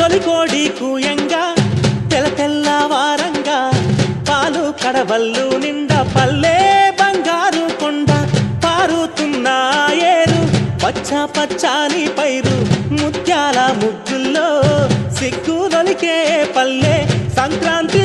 తొలికోడి కూయంగా తెల్ల తెల్లవారంగా పాలు కడవల్లు నిండా పల్లె బంగారు కొండ పారుతున్న ఏరు పచ్చ పచ్చాని పైరు ముత్యాల ముగ్గుల్లో సిగ్గులొలికే పల్లె సంక్రాంతి